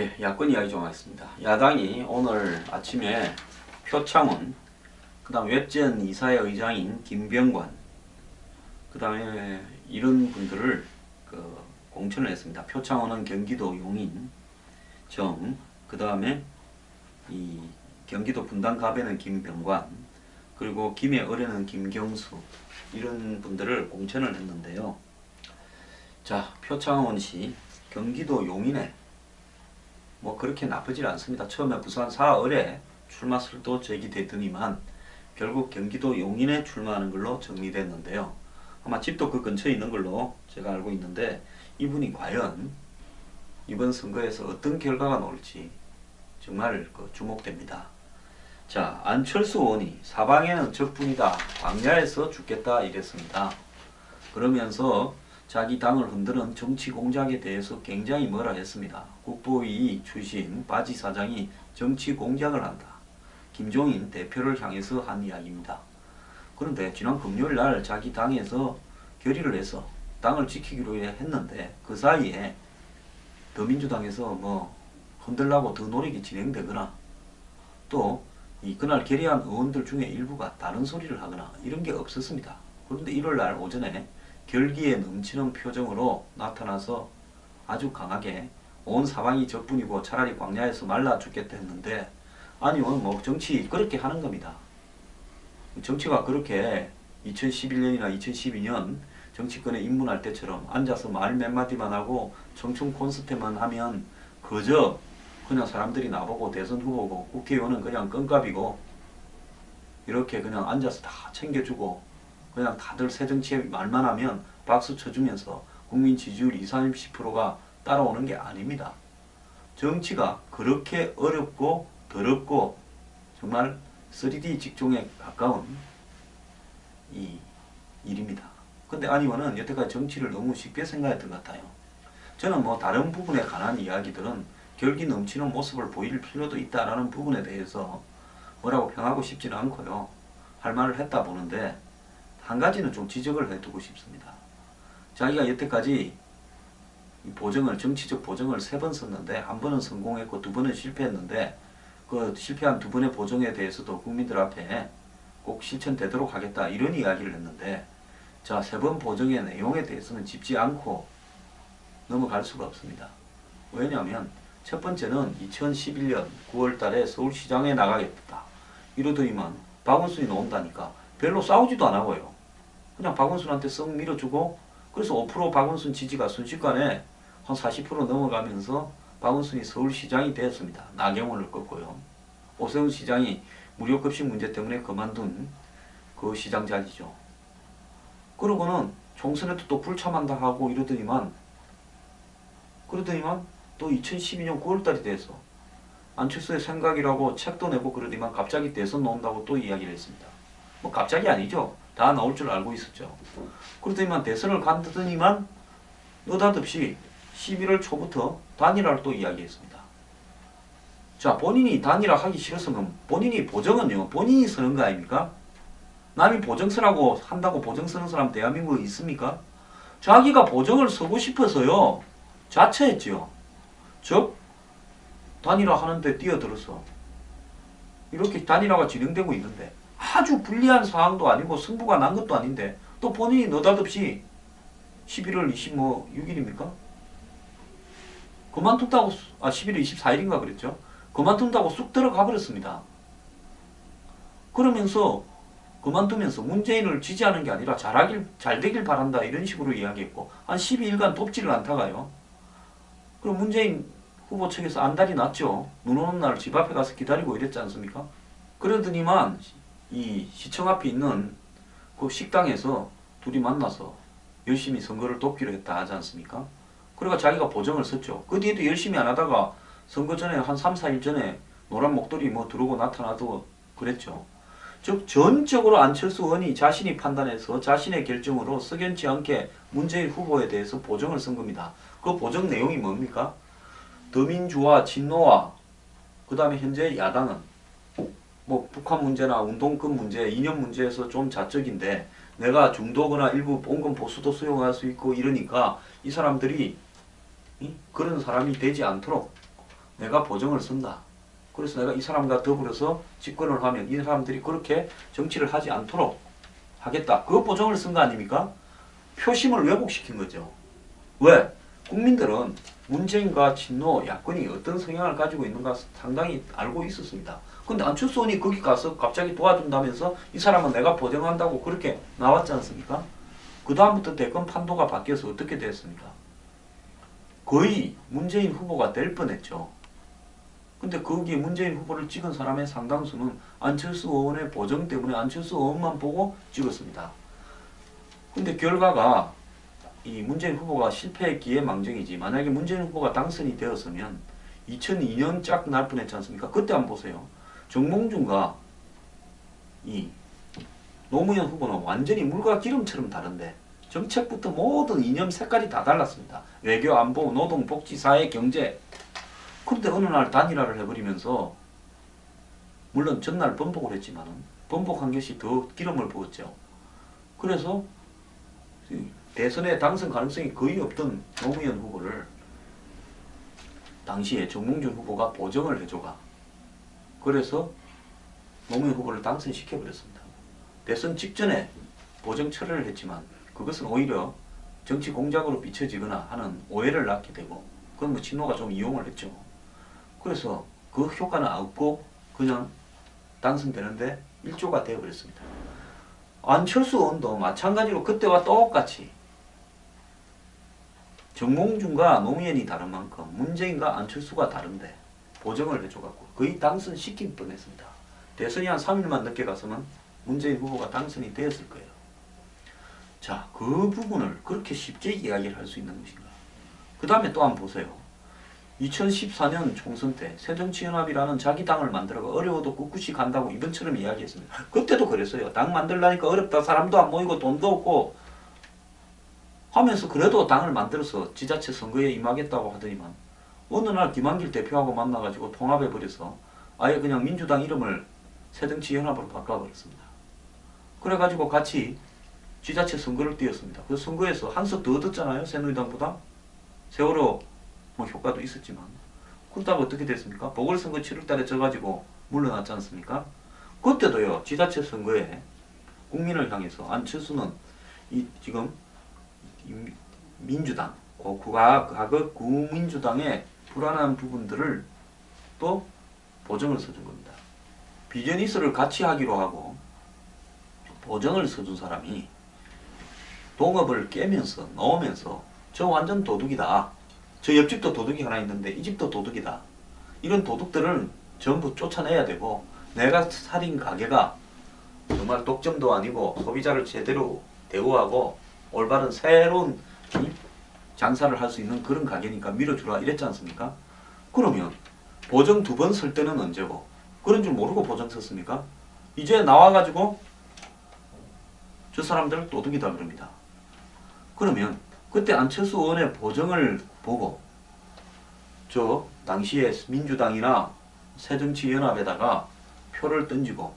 예, 야권 이야기 좀 하겠습니다. 야당이 오늘 아침에 표창원, 그 다음 외전 이사회 의장인 김병관, 그 다음에 이런 분들을 공천을 했습니다. 표창원은 경기도 용인, 그 다음에 이 경기도 분당갑에는 김병관, 그리고 김해 을에는 김경수, 이런 분들을 공천을 했는데요. 자, 표창원 씨 경기도 용인에 뭐 그렇게 나쁘질 않습니다. 처음에 부산 사을에 출마설도 제기되더니만 결국 경기도 용인에 출마하는 걸로 정리됐는데요. 아마 집도 그 근처에 있는 걸로 제가 알고 있는데, 이분이 과연 이번 선거에서 어떤 결과가 나올지 정말 주목됩니다. 자, 안철수 의원이 사방에는 적군이다, 광야에서 죽겠다 이랬습니다. 그러면서 자기 당을 흔드는 정치 공작에 대해서 굉장히 뭐라 했습니다. 국보위 출신 바지 사장이 정치 공작을 한다. 김종인 대표를 향해서 한 이야기입니다. 그런데 지난 금요일 날 자기 당에서 결의를 해서 당을 지키기로 했는데, 그 사이에 더민주당에서 뭐 흔들라고 더 노력이 진행되거나 또 그날 결의한 의원들 중에 일부가 다른 소리를 하거나 이런 게 없었습니다. 그런데 1월 날 오전에 결기에 넘치는 표정으로 나타나서 아주 강하게 온 사방이 적군이고 차라리 광야에서 말라 죽겠다 했는데, 아니면 뭐 정치 그렇게 하는 겁니다. 정치가 그렇게 2011년이나 2012년 정치권에 입문할 때처럼 앉아서 말 몇 마디만 하고 청춘 콘서트만 하면 그저 그냥 사람들이 나보고 대선 후보고 국회의원은 그냥 껌값이고 이렇게 그냥 앉아서 다 챙겨주고 그냥 다들 새정치에 말만 하면 박수 쳐주면서 국민 지지율 20, 30%가 따라오는 게 아닙니다. 정치가 그렇게 어렵고 더럽고 정말 3D 직종에 가까운 이 일입니다. 근데 아니면은 여태까지 정치를 너무 쉽게 생각했던 것 같아요. 저는 뭐 다른 부분에 관한 이야기들은 결기 넘치는 모습을 보일 필요도 있다라는 부분에 대해서 뭐라고 평하고 싶지는 않고요. 할 말을 했다 보는데, 한 가지는 좀 지적을 해두고 싶습니다. 자기가 여태까지 보정을, 정치적 보정을 3번 썼는데 한 번은 성공했고 2번은 실패했는데, 그 실패한 2번의 보정에 대해서도 국민들 앞에 꼭 실천되도록 하겠다 이런 이야기를 했는데, 자, 3번 보정의 내용에 대해서는 짚지 않고 넘어갈 수가 없습니다. 왜냐하면 첫 번째는 2011년 9월 달에 서울시장에 나가겠다 이러더니만 박원순이 나온다니까 별로 싸우지도 안 하고요. 그냥 박원순한테 썩 밀어주고, 그래서 5% 박원순 지지가 순식간에 한 40% 넘어가면서 박원순이 서울시장이 되었습니다. 나경원을 꺾고요. 오세훈 시장이 무료급식 문제 때문에 그만둔 그 시장 자리죠. 그러고는 총선에도 또 불참한다 하고 이러더니만 또 2012년 9월달이 돼서 안철수의 생각이라고 책도 내고 그러더니만 갑자기 대선 나온다고 또 이야기를 했습니다. 뭐 갑자기 아니죠. 다 나올 줄 알고 있었죠. 그러더니만 대선을 간다더니만 느닷없이 11월 초부터 단일화를 또 이야기했습니다. 자, 본인이 단일화 하기 싫었으면 본인이 보정은요, 본인이 서는 거 아닙니까? 남이 보정 서라고 한다고 보정 서는 사람 대한민국에 있습니까? 자기가 보정을 서고 싶어서요, 자처했지요. 즉 단일화 하는데 뛰어들어서 이렇게 단일화가 진행되고 있는데, 아주 불리한 상황도 아니고 승부가 난 것도 아닌데 또 본인이 느닷없이 11월 26일입니까? 그만둔다고, 11월 24일인가 그랬죠. 그만둔다고 쑥 들어가 버렸습니다. 그러면서 그만두면서 문재인을 지지하는 게 아니라 잘 되길 바란다 이런 식으로 이야기했고, 한 12일간 돕지를 않다가요. 그럼 문재인 후보 측에서 안달이 났죠. 눈 오는 날 집 앞에 가서 기다리고 이랬지 않습니까? 그러더니만 이 시청 앞에 있는 그 식당에서 둘이 만나서 열심히 선거를 돕기로 했다 하지 않습니까? 그러니까 자기가 보정을 썼죠. 그 뒤에도 열심히 안 하다가 선거 전에 한 3, 4일 전에 노란 목도리 뭐 들어오고 나타나도 그랬죠. 즉 전적으로 안철수 의원이 자신이 판단해서 자신의 결정으로 석연치 않게 문재인 후보에 대해서 보정을 쓴 겁니다. 그 보정 내용이 뭡니까? 더민주와 친노와 그 다음에 현재 야당은 뭐 북한 문제나 운동권 문제, 이념 문제에서 좀 자적인데 내가 중도거나 일부 온건 보수도 수용할 수 있고 이러니까 이 사람들이 그런 사람이 되지 않도록 내가 보정을 쓴다. 그래서 내가 이 사람과 더불어서 집권을 하면 이 사람들이 그렇게 정치를 하지 않도록 하겠다. 그 보정을 쓴 거 아닙니까? 표심을 왜곡시킨 거죠. 왜? 국민들은 문재인과 친노 야권이 어떤 성향을 가지고 있는가 상당히 알고 있었습니다. 근데 안철수 의원이 거기 가서 갑자기 도와준다면서 이 사람은 내가 보정한다고 그렇게 나왔지 않습니까? 그 다음부터 대권 판도가 바뀌어서 어떻게 됐습니까? 거의 문재인 후보가 될 뻔했죠. 근데 거기에 문재인 후보를 찍은 사람의 상당수는 안철수 의원의 보정 때문에 안철수 의원만 보고 찍었습니다. 근데 결과가 이 문재인 후보가 실패했기에 망정이지, 만약에 문재인 후보가 당선이 되었으면 2002년 짝 날 뻔했지 않습니까? 그때 한번 보세요. 정몽준과 이 노무현 후보는 완전히 물과 기름처럼 다른데 정책부터 모든 이념 색깔이 다 달랐습니다. 외교, 안보, 노동, 복지, 사회, 경제. 그런데 어느 날 단일화를 해버리면서, 물론 전날 번복을 했지만 번복한 것이 더 기름을 부었죠. 그래서 대선에 당선 가능성이 거의 없던 노무현 후보를 당시에 정몽준 후보가 보정을 해줘가, 그래서 노무현 후보를 당선시켜버렸습니다. 대선 직전에 보정 철회를 했지만 그것은 오히려 정치 공작으로 비춰지거나 하는 오해를 낳게 되고, 그건 뭐 친노가 좀 이용을 했죠. 그래서 그 효과는 없고 그냥 당선되는데 일조가 되어버렸습니다. 안철수 의원도 마찬가지로 그때와 똑같이 정몽준과 노무현이 다른 만큼 문재인과 안철수가 다른데 보정을 해줘갖고 거의 당선시킨 뻔했습니다. 대선이 한 3일만 늦게 갔으면 문재인 후보가 당선이 되었을 거예요. 자, 그 부분을 그렇게 쉽게 이야기를 할 수 있는 것인가. 그 다음에 또 한번 보세요. 2014년 총선 때 새정치연합이라는 자기 당을 만들어가 어려워도 꿋꿋이 간다고 이번처럼 이야기했습니다. 그때도 그랬어요. 당 만들려니까 어렵다, 사람도 안 모이고 돈도 없고 하면서 그래도 당을 만들어서 지자체 선거에 임하겠다고 하더니만 어느 날 김한길 대표하고 만나가지고 통합해버려서 아예 그냥 민주당 이름을 새정치연합으로 바꿔버렸습니다. 그래가지고 같이 지자체 선거를 뛰었습니다. 그 선거에서 한석 더 얻었잖아요. 새누리당보다. 세월호 뭐 효과도 있었지만. 그렇다고 어떻게 됐습니까? 보궐선거 7월달에 져가지고 물러났지 않습니까? 그때도요. 지자체 선거에 국민을 향해서 안철수는 지금 민주당, 과거 구민주당의 불안한 부분들을 또 보정을 써준 겁니다. 비즈니스를 같이 하기로 하고 보정을 써준 사람이 동업을 깨면서 넣으면서 저 완전 도둑이다. 저 옆집도 도둑이 하나 있는데 이 집도 도둑이다. 이런 도둑들을 전부 쫓아내야 되고, 내가 차린 가게가 정말 독점도 아니고 소비자를 제대로 대우하고 올바른 새로운 장사를 할 수 있는 그런 가게니까 밀어주라 이랬지 않습니까? 그러면 보정 2번 쓸 때는 언제고 그런 줄 모르고 보정 썼습니까? 이제 나와가지고 저 사람들 도둑이다 그럽니다. 그러면 그때 안철수 의원의 보정을 보고 저 당시에 민주당이나 새정치연합에다가 표를 던지고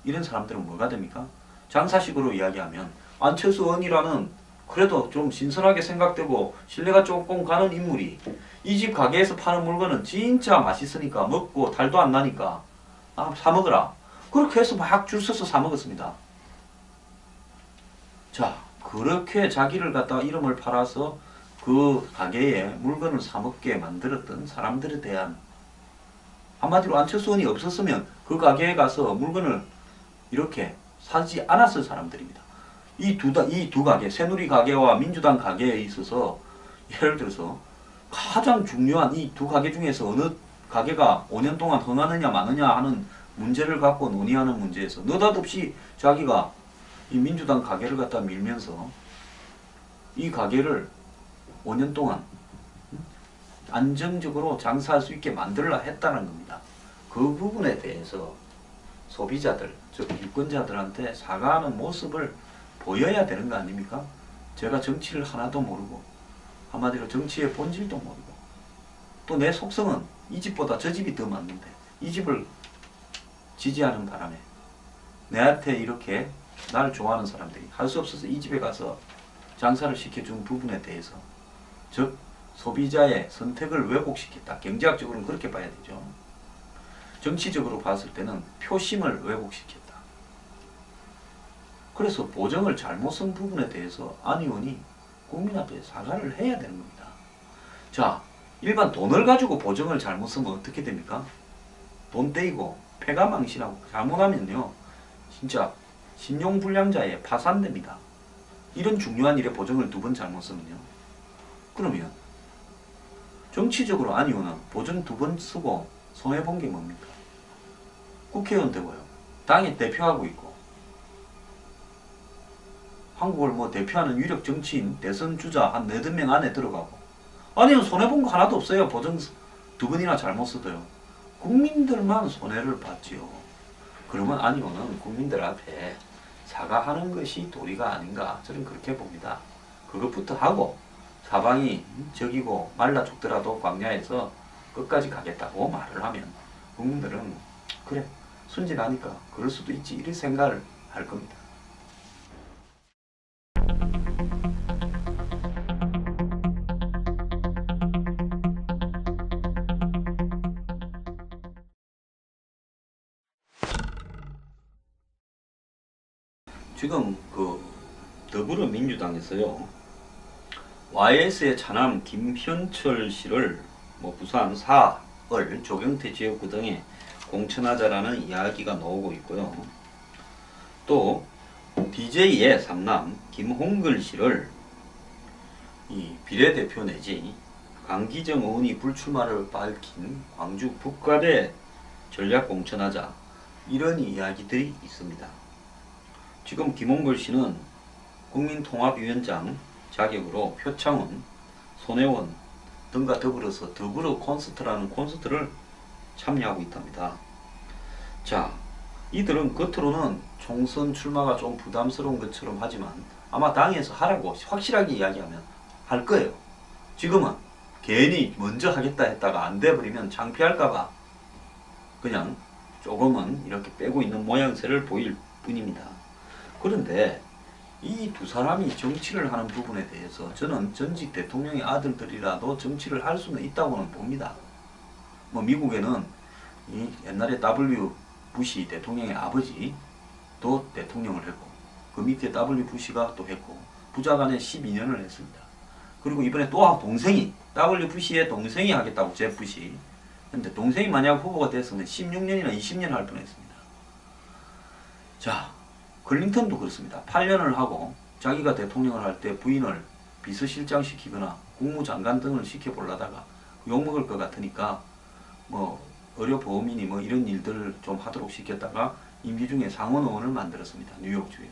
이런 사람들은 뭐가 됩니까? 장사식으로 이야기하면 안철수 의원이라는 그래도 좀 신선하게 생각되고 신뢰가 조금 가는 인물이 이 집 가게에서 파는 물건은 진짜 맛있으니까 먹고 달도 안 나니까 사 먹으라. 그렇게 해서 막 줄 서서 사 먹었습니다. 자, 그렇게 자기를 갖다가 이름을 팔아서 그 가게에 물건을 사 먹게 만들었던 사람들에 대한, 한마디로 안철수 의원이 없었으면 그 가게에 가서 물건을 이렇게 사지 않았을 사람들입니다. 이 두 가게, 새누리 가게와 민주당 가게에 있어서 예를 들어서 가장 중요한 이 두 가게 중에서 어느 가게가 5년 동안 흥하느냐 마느냐 하는 문제를 갖고 논의하는 문제에서 느닷없이 자기가 이 민주당 가게를 갖다 밀면서 이 가게를 5년 동안 안정적으로 장사할 수 있게 만들라 했다는 겁니다. 그 부분에 대해서 소비자들, 즉 유권자들한테 사과하는 모습을 보여야 되는 거 아닙니까? 제가 정치를 하나도 모르고 한마디로 정치의 본질도 모르고 또 내 속성은 이 집보다 저 집이 더 맞는데 이 집을 지지하는 바람에 내한테 이렇게 나를 좋아하는 사람들이 할 수 없어서 이 집에 가서 장사를 시켜준 부분에 대해서, 즉 소비자의 선택을 왜곡시켰다. 경제학적으로는 그렇게 봐야 되죠. 정치적으로 봤을 때는 표심을 왜곡시켰다. 그래서 보정을 잘못 쓴 부분에 대해서 안 의원이 국민 앞에 사과를 해야 되는 겁니다. 자, 일반 돈을 가지고 보정을 잘못 쓰면 어떻게 됩니까? 돈 떼이고 패가망신하고 잘못하면요 진짜 신용불량자에 파산됩니다. 이런 중요한 일에 보정을 2번 잘못 쓰면요. 그러면 정치적으로 안 의원은 보정 2번 쓰고 손해본 게 뭡니까? 국회의원 되고요. 당의 대표하고 있고 한국을 뭐 대표하는 유력 정치인 대선 주자 한 4~5명 안에 들어가고 아니요 손해본 거 하나도 없어요. 보정 2번이나 잘못 써도요. 국민들만 손해를 봤지요. 그러면 안 의원은 국민들 앞에 사과하는 것이 도리가 아닌가 저는 그렇게 봅니다. 그것부터 하고 사방이 적이고 말라 죽더라도 광야에서 끝까지 가겠다고 말을 하면 국민들은 그래 순진하니까 그럴 수도 있지 이런 생각을 할 겁니다. 지금 그 더불어민주당에서요 YS의 차남 김현철 씨를 뭐 부산 4을 조경태 지역구 등에 공천하자라는 이야기가 나오고 있고요. 또 DJ의 3남 김홍글 씨를 이 비례대표 내지 강기정 의원이 불출마를 밝힌 광주 북갑에 전략 공천하자 이런 이야기들이 있습니다. 지금 김홍글 씨는 국민통합위원장 자격으로 표창원, 손혜원 등과 더불어서 더불어 콘서트라는 콘서트를 참여하고 있답니다. 자, 이들은 겉으로는 총선 출마가 좀 부담스러운 것처럼 하지만 아마 당에서 하라고 확실하게 이야기하면 할 거예요. 지금은 괜히 먼저 하겠다 했다가 안 돼버리면 창피할까봐 그냥 조금은 이렇게 빼고 있는 모양새를 보일 뿐입니다. 그런데 이 2사람이 정치를 하는 부분에 대해서 저는 전직 대통령의 아들들이라도 정치를 할 수는 있다고는 봅니다. 뭐 미국에는 이 옛날에 W 부시 대통령의 아버지도 대통령을 했고 그 밑에 W 부시가 또 했고 부자간에 12년을 했습니다. 그리고 이번에 또 동생이 W 부시의 동생이 하겠다고 제 부시. 근데 동생이 만약 후보가 됐으면 16년이나 20년 할 뻔했습니다. 자, 클린턴도 그렇습니다. 8년을 하고 자기가 대통령을 할 때 부인을 비서실장 시키거나 국무장관 등을 시켜보려다가 욕먹을 것 같으니까 뭐 의료보험이니 뭐 이런 일들을 좀 하도록 시켰다가 임기 중에 상원의원을 만들었습니다. 뉴욕주에.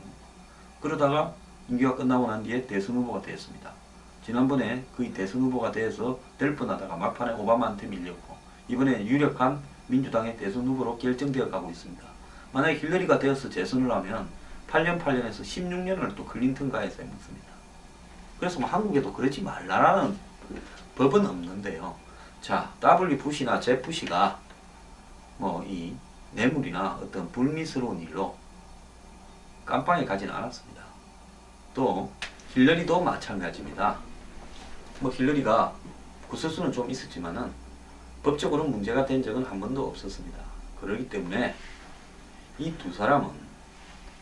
그러다가 임기가 끝나고 난 뒤에 대선 후보가 되었습니다. 지난번에 거의 대선 후보가 돼서 될 뻔하다가 막판에 오바마한테 밀렸고 이번에 유력한 민주당의 대선 후보로 결정되어 가고 있습니다. 만약에 힐러리가 되어서 재선을 하면 8년에서 16년을 또 클린턴과의 셈이 있습니다. 그래서 뭐 한국에도 그러지 말라라는 법은 없는데요. 자, W 부시나 제 부시가 뭐 이 뇌물이나 어떤 불미스러운 일로 깜빵에 가지는 않았습니다. 또 힐러리도 마찬가지입니다. 뭐 힐러리가 구설수는 좀 있었지만은 법적으로 문제가 된 적은 한 번도 없었습니다. 그렇기 때문에 이 2사람은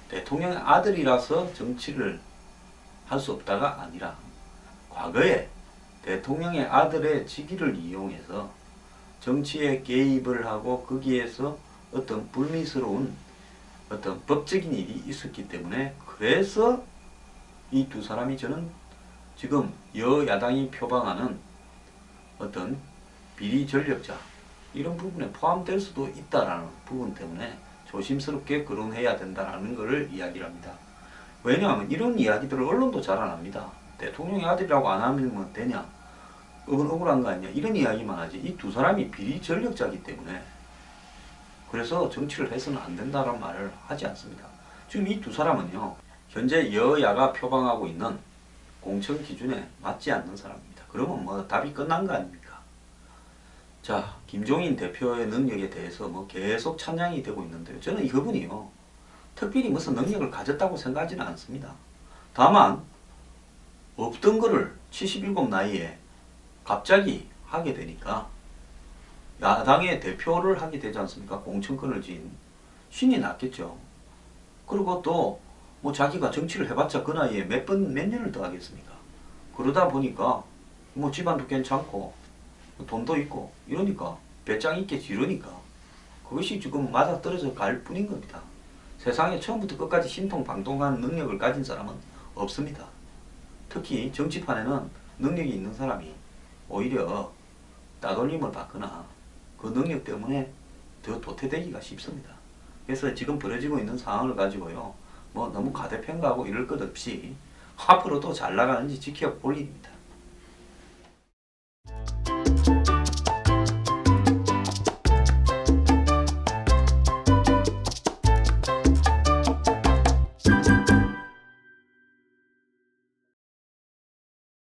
대통령의 아들이라서 정치를 할 수 없다가 아니라 과거에 대통령의 아들의 직위를 이용해서 정치에 개입을 하고 거기에서 어떤 불미스러운 어떤 법적인 일이 있었기 때문에 그래서 이 2사람이 저는 지금 여야당이 표방하는 어떤 비리 전력자 이런 부분에 포함될 수도 있다라는 부분 때문에 조심스럽게 거론해야 된다는 것을 이야기를 합니다. 왜냐하면 이런 이야기들을 언론도 잘 안 합니다. 대통령의 아들이라고 안 하면 뭐 되냐? 억울한 거 아니냐? 이런 이야기만 하지. 이 2사람이 비리 전력자이기 때문에 그래서 정치를 해서는 안 된다는 말을 하지 않습니다. 지금 이 2사람은요. 현재 여야가 표방하고 있는 공천 기준에 맞지 않는 사람입니다. 그러면 뭐 답이 끝난 거 아닙니까? 자, 김종인 대표의 능력에 대해서 뭐 계속 찬양이 되고 있는데요. 저는 이분이요. 특별히 무슨 능력을 가졌다고 생각하지는 않습니다. 다만 없던 거를 77 나이에 갑자기 하게 되니까 야당의 대표를 하게 되지 않습니까? 공천권을 쥔 신이 났겠죠. 그리고 또 뭐 자기가 정치를 해봤자 그 나이에 몇 년을 더 하겠습니까? 그러다 보니까 뭐 집안도 괜찮고 돈도 있고 이러니까 배짱 있게 지르니까 그것이 지금 맞아떨어져 갈 뿐인 겁니다. 세상에 처음부터 끝까지 신통방통한 능력을 가진 사람은 없습니다. 특히 정치판에는 능력이 있는 사람이 오히려 따돌림을 받거나 그 능력 때문에 더 도태되기가 쉽습니다. 그래서 지금 벌어지고 있는 상황을 가지고요, 뭐 너무 과대평가하고 이럴 것 없이 앞으로도 잘 나가는지 지켜볼 일입니다.